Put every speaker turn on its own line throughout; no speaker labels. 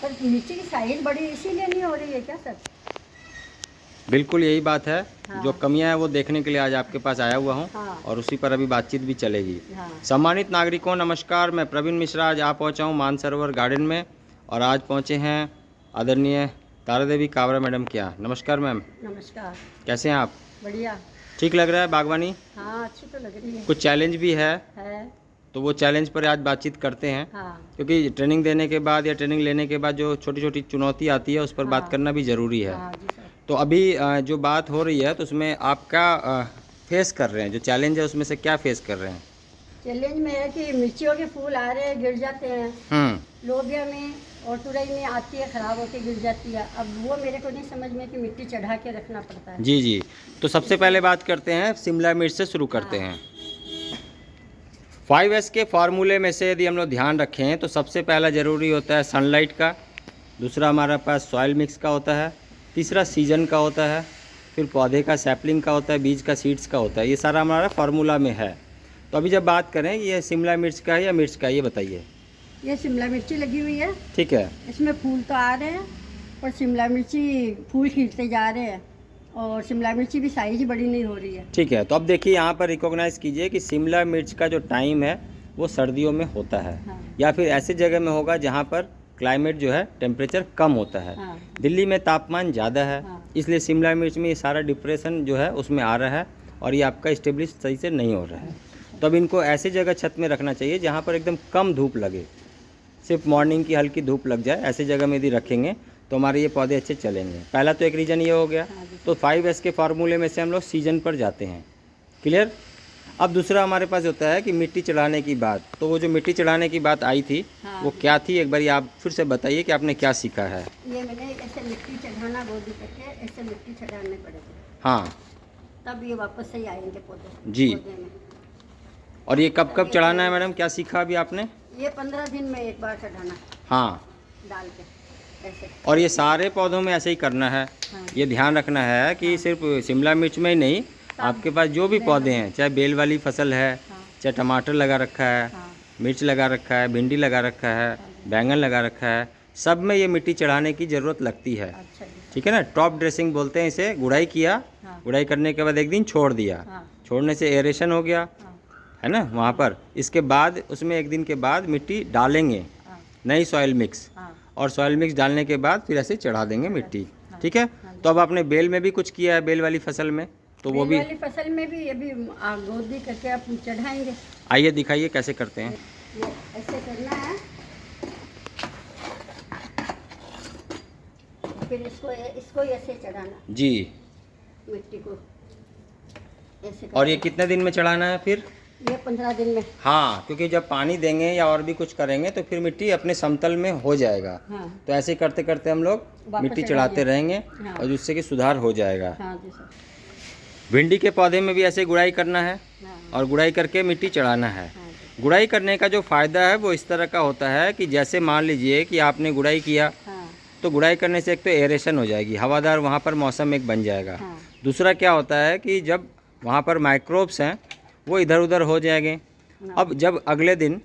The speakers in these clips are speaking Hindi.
पर मिर्ची की साइज बड़ी इसीलिए नहीं हो रही है क्या सर?
बिल्कुल यही बात है।
हाँ।
जो कमियां हैं वो देखने के लिए आज आपके पास आया हुआ हूं।
हाँ।
और उसी पर अभी बातचीत भी चलेगी।
हाँ।
सम्मानित नागरिकों नमस्कार, मैं प्रवीण मिश्रा आज आ पहुंचा हूं मानसरोवर गार्डन में। और आज पहुंचे हैं आदरणीय तारा देवी काबरा मैडम के यहाँ। नमस्कार मैम।
नमस्कार।
कैसे हैं आप?
बढ़िया।
ठीक लग रहा है बागवानी?
हाँ, अच्छी तो लग रही है।
कुछ चैलेंज भी है
है।
तो वो चैलेंज पर आज बातचीत करते हैं।
हाँ।
क्योंकि ट्रेनिंग देने के बाद या ट्रेनिंग लेने के बाद जो छोटी छोटी चुनौती आती है उस पर बात
हाँ।
करना भी ज़रूरी है।
हाँ जी सर।
तो अभी जो बात हो रही है तो उसमें आप क्या फेस कर रहे हैं? जो चैलेंज है उसमें से क्या फेस कर रहे हैं?
चैलेंज में है कि मिर्चियों के फूल आ रहे हैं, गिर जाते हैं। लोबिया में और तुरई में आती है, ख़राब होकर गिर जाती है। अब वो मेरे को नहीं समझ में कि मिट्टी चढ़ा के रखना पड़ता है।
जी जी। तो सबसे पहले बात करते हैं शिमला मिर्च से शुरू करते हैं। 5S के फार्मूले में से यदि हम लोग ध्यान रखें तो सबसे पहला ज़रूरी होता है सनलाइट का, दूसरा हमारे पास सॉइल मिक्स का होता है, तीसरा सीजन का होता है, फिर पौधे का सैपलिंग का होता है, बीज का सीड्स का होता है। ये सारा हमारा फार्मूला में है। तो अभी जब बात करें ये शिमला मिर्च का है या मिर्च का है, ये बताइए।
ये शिमला मिर्ची लगी हुई है।
ठीक है।
इसमें फूल तो आ रहे हैं पर शिमला मिर्ची फूल खिलते जा रहे हैं और शिमला मिर्ची भी साइज बड़ी नहीं हो रही है।
ठीक है। तो अब देखिए यहाँ पर रिकॉग्नाइज कीजिए कि शिमला मिर्च का जो टाइम है वो सर्दियों में होता है।
हाँ।
या फिर ऐसी जगह में होगा जहाँ पर क्लाइमेट जो है टेम्परेचर कम होता है।
हाँ।
दिल्ली में तापमान ज़्यादा है।
हाँ।
इसलिए शिमला मिर्च में ये सारा डिप्रेशन जो है उसमें आ रहा है और ये आपका स्टेब्लिश सही से नहीं हो रहा है। तो अब इनको ऐसी जगह छत में रखना चाहिए जहाँ पर एकदम कम धूप लगे, सिर्फ मॉर्निंग की हल्की धूप लग जाए। ऐसी जगह में यदि रखेंगे तो हमारे ये पौधे अच्छे चलेंगे। पहला तो एक रीज़न ये हो गया।
हाँ जी।
तो 5S के फार्मूले में से हम लोग सीजन पर जाते हैं। क्लियर। अब दूसरा हमारे पास होता है कि मिट्टी चढ़ाने की बात। तो वो जो मिट्टी चढ़ाने की बात आई थी
हाँ।
वो क्या थी, एक बार आप फिर से बताइए कि आपने क्या सीखा है।
ये मैंने ऐसे मिट्टी चढ़ाना गोदी करके ऐसे मिट्टी चढ़ाने पड़ेगा,
हाँ।
तब ये वापस से आएंगे पौधे।
जी।
पौधे में
और ये कब कब चढ़ाना है मैडम, क्या सीखा अभी आपने?
ये 15 दिन में एक बार चढ़ाना,
हाँ।
डाल के ऐसे।
और ये सारे पौधों में ऐसे ही करना है।
हाँ।
ये ध्यान रखना है कि सिर्फ शिमला मिर्च में ही नहीं, आपके पास जो भी पौधे हैं, चाहे बेल वाली फसल है,
हाँ।
चाहे टमाटर लगा रखा है,
हाँ।
मिर्च लगा रखा है, भिंडी लगा रखा है, बैंगन लगा रखा है, सब में ये मिट्टी चढ़ाने की ज़रूरत लगती है।
अच्छा जी।
ठीक है ना। टॉप ड्रेसिंग बोलते हैं इसे। गुड़ाई किया,
हाँ।
गुड़ाई करने के बाद एक दिन छोड़ दिया।
हाँ।
छोड़ने से एरेशन हो गया,
हाँ।
है ना वहाँ पर। इसके बाद उसमें एक दिन के बाद मिट्टी डालेंगे,
हाँ।
नई सॉइल मिक्स।
हाँ।
और सॉइल मिक्स डालने के बाद फिर ऐसे चढ़ा देंगे मिट्टी।
हाँ।
ठीक है।
हाँ।
तो अब आपने बेल में भी कुछ किया है, बेल वाली फसल में, तो वो भी
बेल वाली फसल में भी ये भी गोदी करके आप चढ़ाएंगे।
आइए दिखाइए कैसे करते हैं।
ये ऐसे करना है, फिर इसको ऐसे चढ़ाना
जी।
मिट्टी को ऐसे
और ये
करके।
कितने दिन में चढ़ाना है फिर?
ये 15 दिन में।
हाँ, क्योंकि जब पानी देंगे या और भी कुछ करेंगे तो फिर मिट्टी अपने समतल में हो जाएगा।
हाँ।
तो ऐसे करते करते हम लोग
वापस
मिट्टी
चढ़ाइए।
चढ़ाते रहेंगे।
हाँ।
और जिससे कि सुधार हो जाएगा।
हाँ जी सर।
भिंडी के पौधे में भी ऐसे गुड़ाई करना है
हाँ।
और गुड़ाई करके मिट्टी चढ़ाना है।
हाँ जी।
गुड़ाई करने का जो फ़ायदा है वो इस तरह का होता है कि जैसे मान लीजिए कि आपने गुड़ाई किया,
हाँ।
तो गुड़ाई करने से एक तो एरेशन हो जाएगी, हवादार वहाँ पर मौसम एक बन जाएगा।
हाँ।
दूसरा क्या होता है कि जब वहाँ पर माइक्रोब्स हैं वो इधर उधर हो जाएंगे। अब जब अगले दिन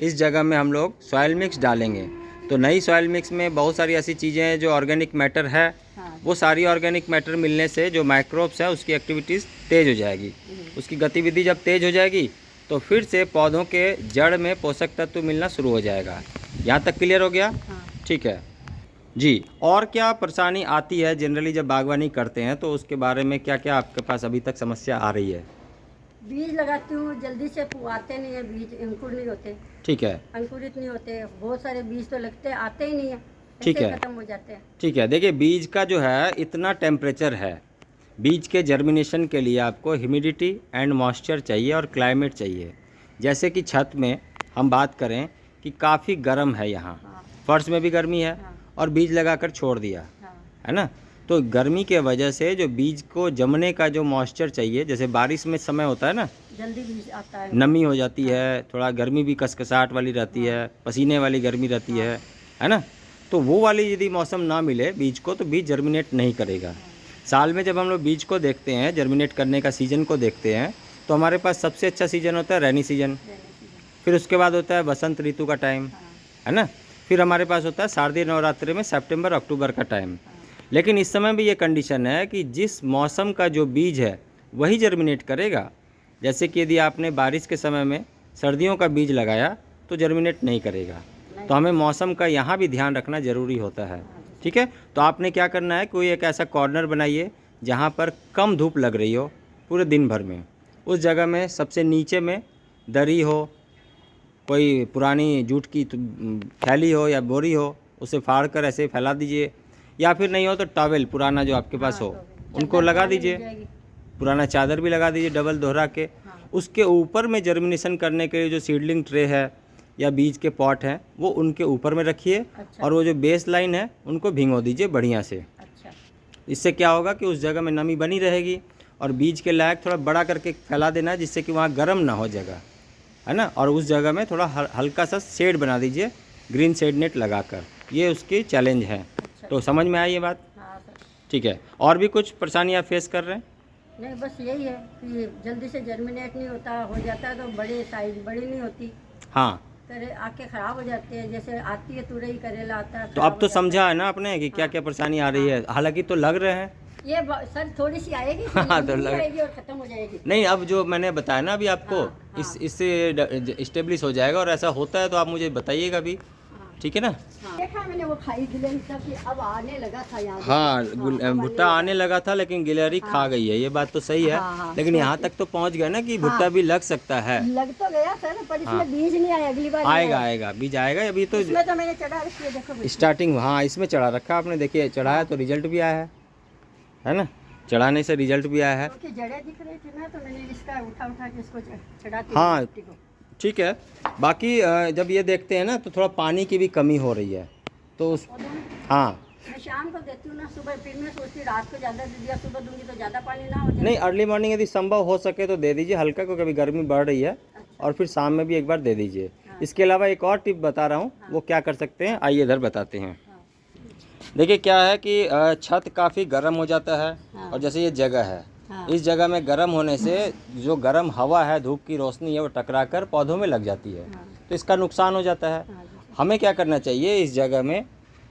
इस जगह में हम लोग सॉइल मिक्स डालेंगे तो नई सॉइल मिक्स में बहुत सारी ऐसी चीज़ें हैं जो ऑर्गेनिक मैटर है।
हाँ।
वो सारी ऑर्गेनिक मैटर मिलने से जो माइक्रोब्स है उसकी एक्टिविटीज़ तेज़ हो जाएगी। उसकी गतिविधि जब तेज़ हो जाएगी तो फिर से पौधों के जड़ में पोषक तत्व मिलना शुरू हो जाएगा। यहाँ तक क्लियर हो गया?
हाँ।
ठीक है जी। और क्या परेशानी आती है जनरली जब बागवानी करते हैं, तो उसके बारे में क्या क्या आपके पास अभी तक समस्या आ रही है?
बीज लगाती हूँ, जल्दी से आते नहीं है बीज, अंकुर नहीं होते।
ठीक है।
अंकुरित नहीं होते, बहुत सारे बीज तो लगते हैं, आते ही नहीं है,
ठीक
ऐसे
है।
खत्म हो जाते हैं।
ठीक है। देखिए बीज का जो है इतना टेम्परेचर है, बीज के जर्मिनेशन के लिए आपको ह्यूमिडिटी एंड मॉइस्चर चाहिए और क्लाइमेट चाहिए। जैसे कि छत में हम बात करें कि काफ़ी गर्म है यहाँ,
हाँ।
फर्श में भी गर्मी है
हाँ।
और बीज लगाकर छोड़ दिया,
हाँ।
है ना। तो गर्मी के वजह से जो बीज को जमने का जो मॉइस्चर चाहिए, जैसे बारिश में समय होता है ना,
जल्दी बीज आता है।
नमी हो जाती है, थोड़ा गर्मी भी कसकसाहट वाली रहती है, पसीने वाली गर्मी रहती है ना। तो वो वाली यदि मौसम ना मिले बीज को तो बीज जर्मिनेट नहीं करेगा। साल में जब हम लोग बीज को देखते हैं, जर्मिनेट करने का सीज़न को देखते हैं, तो हमारे पास सबसे अच्छा सीज़न होता है रेनी सीजन। फिर उसके बाद होता है बसंत ऋतु का टाइम, है ना। फिर हमारे पास होता है शारदीय नवरात्रि में सितंबर अक्टूबर का टाइम। लेकिन इस समय भी ये कंडीशन है कि जिस मौसम का जो बीज है वही जर्मिनेट करेगा। जैसे कि यदि आपने बारिश के समय में सर्दियों का बीज लगाया तो जर्मिनेट नहीं करेगा। तो हमें मौसम का यहाँ भी ध्यान रखना ज़रूरी होता है। ठीक है, तो आपने क्या करना है, कोई एक ऐसा कॉर्नर बनाइए जहाँ पर कम धूप लग रही हो पूरे दिन भर में। उस जगह में सबसे नीचे में दरी हो, कोई पुरानी जूट की थैली हो या बोरी हो, उसे फाड़ कर ऐसे फैला दीजिए, या फिर नहीं हो तो टॉवेल पुराना जो आपके पास हो उनको लगा दीजिए, पुराना चादर भी लगा दीजिए डबल दोहरा के। उसके ऊपर में जर्मिनेशन करने के लिए जो सीडलिंग ट्रे है या बीज के पॉट हैं वो उनके ऊपर में रखिए। अच्छा। और वो जो बेस लाइन है उनको भिगो दीजिए बढ़िया से। अच्छा। इससे क्या होगा कि उस जगह में नमी बनी रहेगी, और बीज के लायक थोड़ा बड़ा करके फैला देना जिससे कि वहाँ गर्म ना हो जगह, है ना। और उस जगह में थोड़ा हल्का सा शेड बना दीजिए ग्रीन शेड नेट लगाकर। ये उसकी चैलेंज है। अच्छा। तो समझ में आई ये बात? हाँ। ठीक है, और भी कुछ परेशानी आप फेस कर रहे हैं?
नहीं, बस यही है कि जल्दी से जर्मिनेट नहीं होता, हो जाता है तो बड़े साइज बड़ी नहीं होती। हाँ, आके खराब हो जाते हैं। जैसे आती है तुरई, करेला आता है।
तो अब तो समझा है ना आपने कि क्या क्या परेशानी आ रही है। हालांकि तो लग रहे हैं
ये सर थोड़ी सी आएगी,
हाँ, तो
आएगी और खत्म हो जाएगी।
नहीं, अब जो मैंने बताया ना अभी आपको, इससे इस्टेब्लिश हो जाएगा। और ऐसा होता है तो आप मुझे बताइएगा भी। ठीक है ना।
देखा मैंने वो खाई गिलहरी कि अब आने लगा था यहाँ।
हाँ, भुट्टा आने लगा था लेकिन गिलहरी खा गई है, ये बात तो सही है। लेकिन यहाँ तक तो पहुँच गए ना कि भुट्टा भी लग सकता है।
लग तो गया सर, पर इसमें बीज नहीं आया। अगली बार
आएगा बीज आएगा। अभी तो
इसमें तो मैंने चढ़ा रखी है, देखो
स्टार्टिंग। हाँ, इसमें चढ़ा रखा आपने, देखिए चढ़ाया तो रिजल्ट भी आया है ना। चढ़ाने से रिजल्ट भी आया है।
जड़ें दिख रही थी ना, तो मैंने इसका उठा के इसको चढ़ाती।
हाँ ठीक है। बाकी जब ये देखते हैं ना तो थोड़ा पानी की भी कमी हो रही है तो उस हाँ,
मैं शाम को देती हूँ ना, सुबह फिर मैं सोचती रात को ज़्यादा दे दिया, सुबह दूंगी तो ज़्यादा पानी ना हो जाए।
नहीं, अर्ली मॉर्निंग यदि संभव हो सके तो दे दीजिए हल्का, क्योंकि अभी गर्मी बढ़ रही है। अच्छा। और फिर शाम में भी एक बार दे दीजिए। हाँ। इसके अलावा एक और टिप बता रहा हूँ। हाँ। वो क्या कर सकते हैं, आइए इधर बताते हैं। हाँ। देखिए क्या है कि छत काफ़ी गर्म हो जाता है। हाँ। और जैसे ये जगह है, हाँ। इस जगह में गर्म होने से जो गर्म हवा है, धूप की रोशनी है, वो टकरा कर पौधों में लग जाती है। हाँ। तो इसका नुकसान हो जाता है। हाँ। हमें क्या करना चाहिए, इस जगह में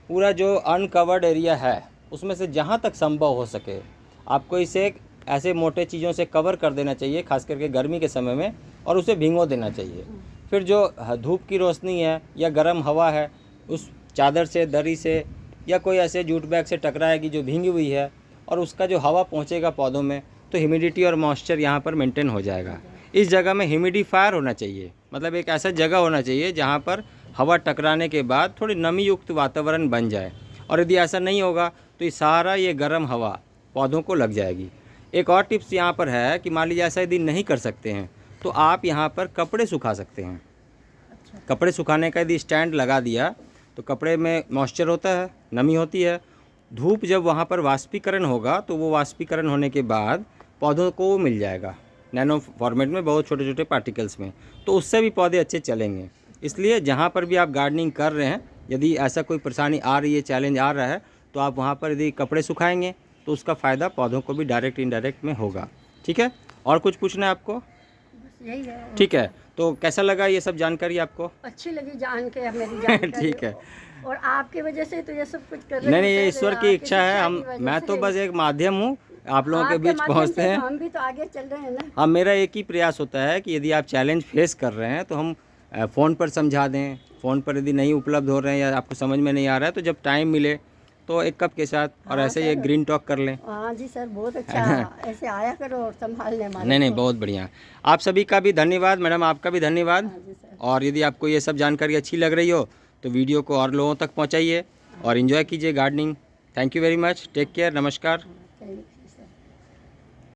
पूरा जो अनकवर्ड एरिया है उसमें से जहाँ तक संभव हो सके आपको इसे ऐसे मोटे चीज़ों से कवर कर देना चाहिए, खास करके गर्मी के समय में, और उसे भिगो देना चाहिए। फिर जो धूप की रोशनी है या गर्म हवा है उस चादर से, दरी से या कोई ऐसे जूट बैग से टकराएगी जो भींगी हुई है, और उसका जो हवा पहुंचेगा पौधों में तो ह्यूमिडिटी और मॉइस्चर यहाँ पर मेंटेन हो जाएगा। इस जगह में ह्यूमिडिफायर होना चाहिए, मतलब एक ऐसा जगह होना चाहिए जहाँ पर हवा टकराने के बाद थोड़ी नमी युक्त वातावरण बन जाए। और यदि ऐसा नहीं होगा तो ये सारा ये गर्म हवा पौधों को लग जाएगी। एक और टिप्स यहाँ पर है कि मान लीजिए ऐसा यदि नहीं कर सकते हैं तो आप यहाँ पर कपड़े सुखा सकते हैं। अच्छा। कपड़े सुखाने का यदि स्टैंड लगा दिया तो कपड़े में मॉइस्चर होता है, नमी होती है। धूप जब वहाँ पर वाष्पीकरण होगा तो वो वाष्पीकरण होने के बाद पौधों को मिल जाएगा नैनो फॉर्मेट में, बहुत छोटे छोटे पार्टिकल्स में, तो उससे भी पौधे अच्छे चलेंगे। इसलिए जहाँ पर भी आप गार्डनिंग कर रहे हैं, यदि ऐसा कोई परेशानी आ रही है, चैलेंज आ रहा है, तो आप वहाँ पर यदि कपड़े सुखाएंगे तो उसका फ़ायदा पौधों को भी डायरेक्ट इनडायरेक्ट में होगा। ठीक है, और कुछ पूछना है आपको?
यही है।
ठीक है, तो कैसा लगा ये सब जानकारी आपको?
अच्छी लगी जान के मेरी जानकारी।
ठीक है,
और आपकी वजह से तो ये सब कुछ कर रहे हैं।
नहीं, ये ईश्वर की इच्छा है। मैं तो बस एक माध्यम हूँ, आप लोगों के बीच पहुँचते हैं।
हम भी तो आगे चल रहे हैं ना।
हाँ, मेरा एक ही प्रयास होता है कि यदि आप चैलेंज फेस कर रहे हैं तो हम फ़ोन पर समझा दें। फ़ोन पर यदि नहीं उपलब्ध हो रहे हैं या आपको समझ में नहीं आ रहा है तो जब टाइम मिले तो एक कप के साथ और ऐसे ही ग्रीन टॉक कर लें।
हाँ जी सर, बहुत अच्छा। ऐसे आया करो और संभाल लें।
नहीं, बहुत बढ़िया। आप सभी का भी धन्यवाद मैडम, आपका भी धन्यवाद। और यदि आपको ये सब जानकारी अच्छी लग रही हो तो वीडियो को और लोगों तक पहुँचाइए और इन्जॉय कीजिए gardening. Thank you very much, take care, नमस्कार।